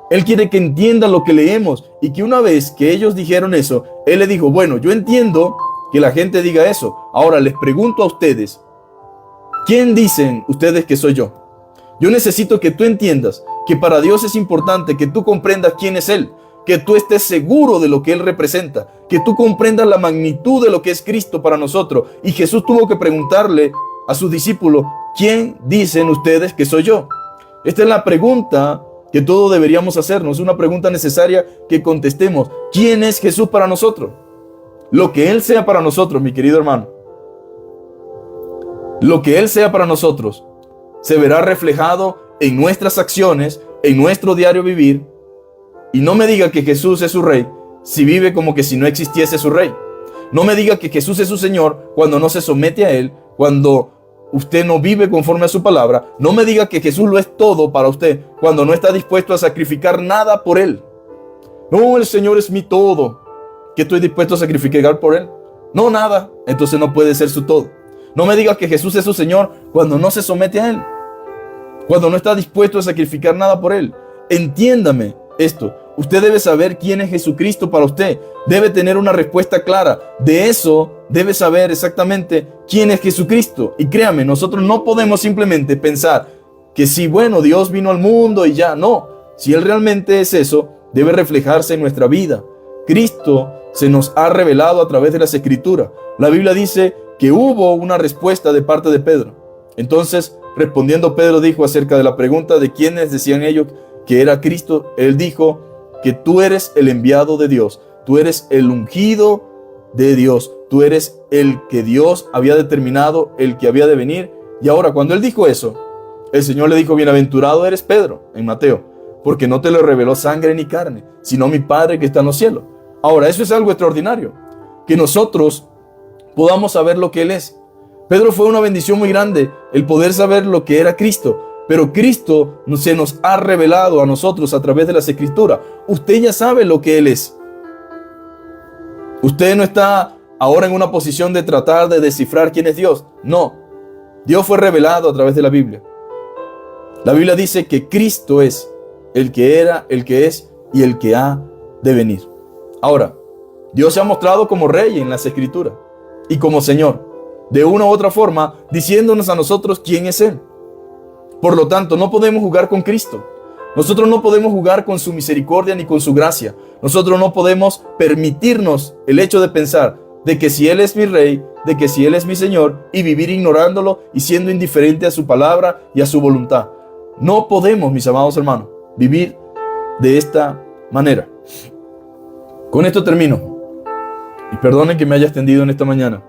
Él quiere que entiendan lo que leemos y que una vez que ellos dijeron eso, Él le dijo, bueno, yo entiendo que la gente diga eso. Ahora les pregunto a ustedes, ¿quién dicen ustedes que soy yo? Yo necesito que tú entiendas que para Dios es importante que tú comprendas quién es Él, que tú estés seguro de lo que Él representa, que tú comprendas la magnitud de lo que es Cristo para nosotros. Y Jesús tuvo que preguntarle a sus discípulos, ¿quién dicen ustedes que soy yo? Esta es la pregunta que todos deberíamos hacernos, una pregunta necesaria que contestemos. ¿Quién es Jesús para nosotros? Lo que Él sea para nosotros, mi querido hermano, lo que Él sea para nosotros se verá reflejado en nuestras acciones, en nuestro diario vivir. Y no me diga que Jesús es su Rey si vive como que si no existiese su Rey. No me diga que Jesús es su Señor cuando no se somete a Él, cuando usted no vive conforme a su palabra. No me diga que Jesús lo es todo para usted cuando no está dispuesto a sacrificar nada por Él. No, el Señor es mi todo. ¿Qué estoy dispuesto a sacrificar por Él? No, nada. Entonces no puede ser su todo. No me diga que Jesús es su Señor cuando no se somete a Él, cuando no está dispuesto a sacrificar nada por Él. Entiéndame esto. Usted debe saber quién es Jesucristo para usted. Debe tener una respuesta clara. De eso debe saber exactamente quién es Jesucristo. Y créame, nosotros no podemos simplemente pensar que si, bueno, Dios vino al mundo y ya. No. Si Él realmente es eso, debe reflejarse en nuestra vida. Cristo se nos ha revelado a través de las Escrituras. La Biblia dice que hubo una respuesta de parte de Pedro. Entonces, respondiendo, Pedro dijo acerca de la pregunta de quiénes decían ellos que era Cristo. Él dijo que tú eres el enviado de Dios, tú eres el ungido de Dios, tú eres el que Dios había determinado, el que había de venir. Y ahora, cuando Él dijo eso, el Señor le dijo, bienaventurado eres Pedro, en Mateo, porque no te lo reveló sangre ni carne, sino mi Padre que está en los cielos. Ahora, eso es algo extraordinario, que nosotros podamos saber lo que Él es. Pedro fue una bendición muy grande, el poder saber lo que era Cristo. Pero Cristo se nos ha revelado a nosotros a través de las Escrituras. Usted ya sabe lo que Él es. Usted no está ahora en una posición de tratar de descifrar quién es Dios. No. Dios fue revelado a través de la Biblia. La Biblia dice que Cristo es el que era, el que es y el que ha de venir. Ahora, Dios se ha mostrado como Rey en las Escrituras y como Señor, de una u otra forma, diciéndonos a nosotros quién es Él. Por lo tanto, no podemos jugar con Cristo. Nosotros no podemos jugar con su misericordia ni con su gracia. Nosotros no podemos permitirnos el hecho de pensar de que si Él es mi Rey, de que si Él es mi Señor, y vivir ignorándolo y siendo indiferente a su palabra y a su voluntad. No podemos, mis amados hermanos, vivir de esta manera. Con esto termino. Y perdonen que me haya extendido en esta mañana.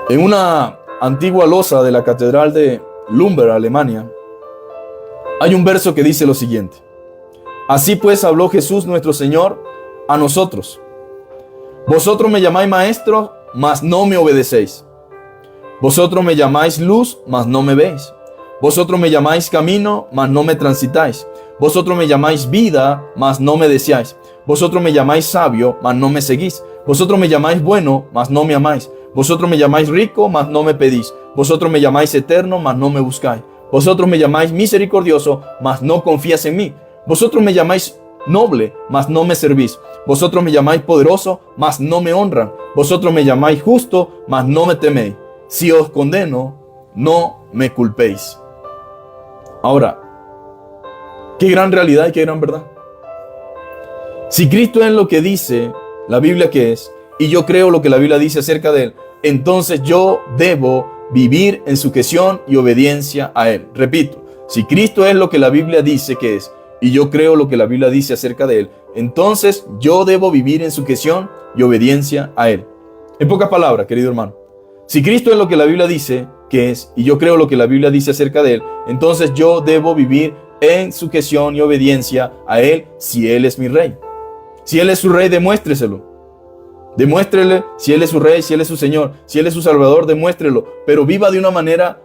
En una antigua losa de la catedral de Lumber, Alemania, hay un verso que dice lo siguiente: así pues habló Jesús nuestro Señor a nosotros: vosotros me llamáis maestro, mas no me obedecéis. Vosotros me llamáis luz, mas no me veis. Vosotros me llamáis camino, mas no me transitáis. Vosotros me llamáis vida, mas no me deseáis. Vosotros me llamáis sabio, mas no me seguís. Vosotros me llamáis bueno, mas no me amáis. Vosotros me llamáis rico, mas no me pedís. Vosotros me llamáis eterno, mas no me buscáis. Vosotros me llamáis misericordioso, mas no confías en mí. Vosotros me llamáis noble, mas no me servís. Vosotros me llamáis poderoso, mas no me honran. Vosotros me llamáis justo, mas no me teméis. Si os condeno, no me culpéis. Ahora, qué gran realidad y qué gran verdad. Si Cristo es lo que dice la Biblia que es, y yo creo lo que la Biblia dice acerca de Él, entonces yo debo vivir en sujeción y obediencia a Él. Repito, si Cristo es lo que la Biblia dice que es, y yo creo lo que la Biblia dice acerca de Él, entonces yo debo vivir en sujeción y obediencia a Él. En pocas palabras, querido hermano, si Cristo es lo que la Biblia dice que es, y yo creo lo que la Biblia dice acerca de Él, entonces yo debo vivir en sujeción y obediencia a Él si Él es mi Rey. Si Él es su Rey, demuéstreselo. Demuéstrele si Él es su Rey, si Él es su Señor, si Él es su Salvador, demuéstrelo. Pero viva de una manera,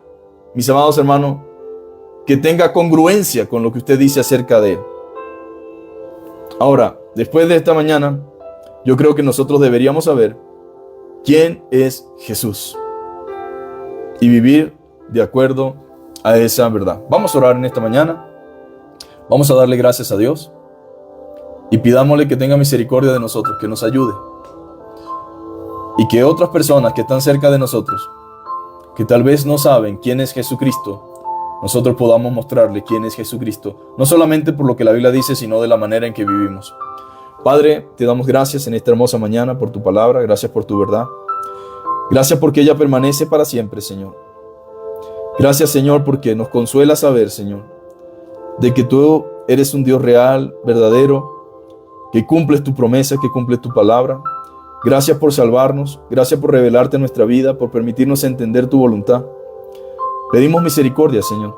mis amados hermanos, que tenga congruencia con lo que usted dice acerca de Él. Ahora, después de esta mañana, yo creo que nosotros deberíamos saber quién es Jesús y vivir de acuerdo a esa verdad. Vamos a orar en esta mañana. Vamos a darle gracias a Dios y pidámosle que tenga misericordia de nosotros, que nos ayude. Y que otras personas que están cerca de nosotros, que tal vez no saben quién es Jesucristo, nosotros podamos mostrarle quién es Jesucristo, no solamente por lo que la Biblia dice, sino de la manera en que vivimos. Padre, te damos gracias en esta hermosa mañana por tu palabra, gracias por tu verdad. Gracias porque ella permanece para siempre, Señor. Gracias, Señor, porque nos consuela saber, Señor, de que tú eres un Dios real, verdadero, que cumples tu promesa, que cumples tu palabra. Gracias por salvarnos, gracias por revelarte en nuestra vida, por permitirnos entender tu voluntad. Pedimos misericordia, Señor,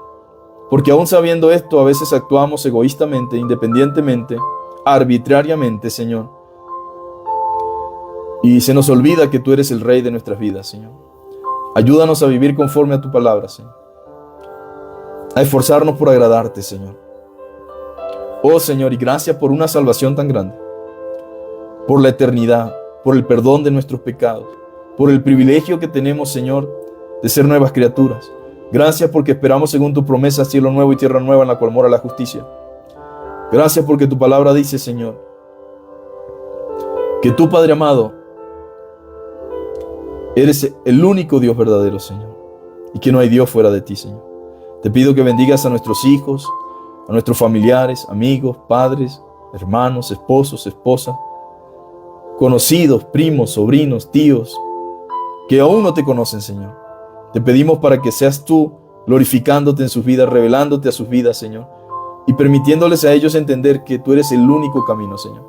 porque aún sabiendo esto, a veces actuamos egoístamente, independientemente, arbitrariamente, Señor. Y se nos olvida que tú eres el Rey de nuestras vidas, Señor. Ayúdanos a vivir conforme a tu palabra, Señor. A esforzarnos por agradarte, Señor. Oh, Señor, y gracias por una salvación tan grande, por la eternidad, por el perdón de nuestros pecados, por el privilegio que tenemos, Señor, de ser nuevas criaturas. Gracias porque esperamos según tu promesa cielo nuevo y tierra nueva en la cual mora la justicia. Gracias porque tu palabra dice, Señor, que tú, Padre amado, eres el único Dios verdadero, Señor, y que no hay Dios fuera de ti, Señor. Te pido que bendigas a nuestros hijos, a nuestros familiares, amigos, padres, hermanos, esposos, esposas, conocidos, primos, sobrinos, tíos, que aún no te conocen, Señor. Te pedimos para que seas tú glorificándote en sus vidas, revelándote a sus vidas, Señor, y permitiéndoles a ellos entender que tú eres el único camino, Señor.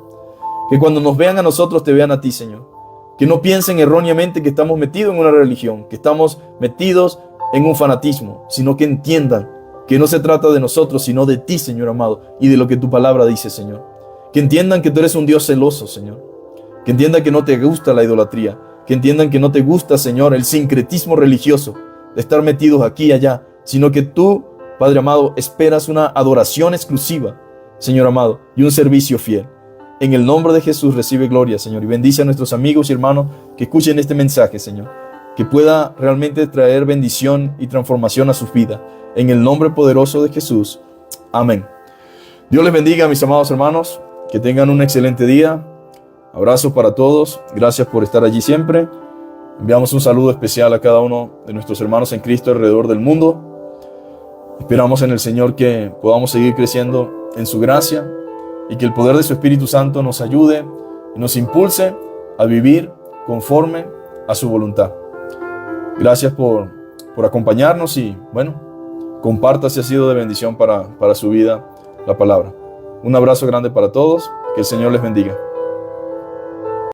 Que cuando nos vean a nosotros, te vean a ti, Señor. Que no piensen erróneamente que estamos metidos en una religión, que estamos metidos en un fanatismo, sino que entiendan que no se trata de nosotros, sino de ti, Señor amado, y de lo que tu palabra dice, Señor. Que entiendan que tú eres un Dios celoso, Señor. Que entiendan que no te gusta la idolatría. Que entiendan que no te gusta, Señor, el sincretismo religioso de estar metidos aquí y allá, sino que tú, Padre amado, esperas una adoración exclusiva, Señor amado, y un servicio fiel. En el nombre de Jesús recibe gloria, Señor, y bendice a nuestros amigos y hermanos que escuchen este mensaje, Señor, que pueda realmente traer bendición y transformación a sus vidas. En el nombre poderoso de Jesús. Amén. Dios les bendiga, mis amados hermanos, que tengan un excelente día. Abrazos para todos. Gracias por estar allí siempre. Enviamos un saludo especial a cada uno de nuestros hermanos en Cristo alrededor del mundo. Esperamos en el Señor que podamos seguir creciendo en su gracia y que el poder de su Espíritu Santo nos ayude y nos impulse a vivir conforme a su voluntad. Gracias por acompañarnos y comparta si ha sido de bendición para su vida la palabra. Un abrazo grande para todos, que el Señor les bendiga.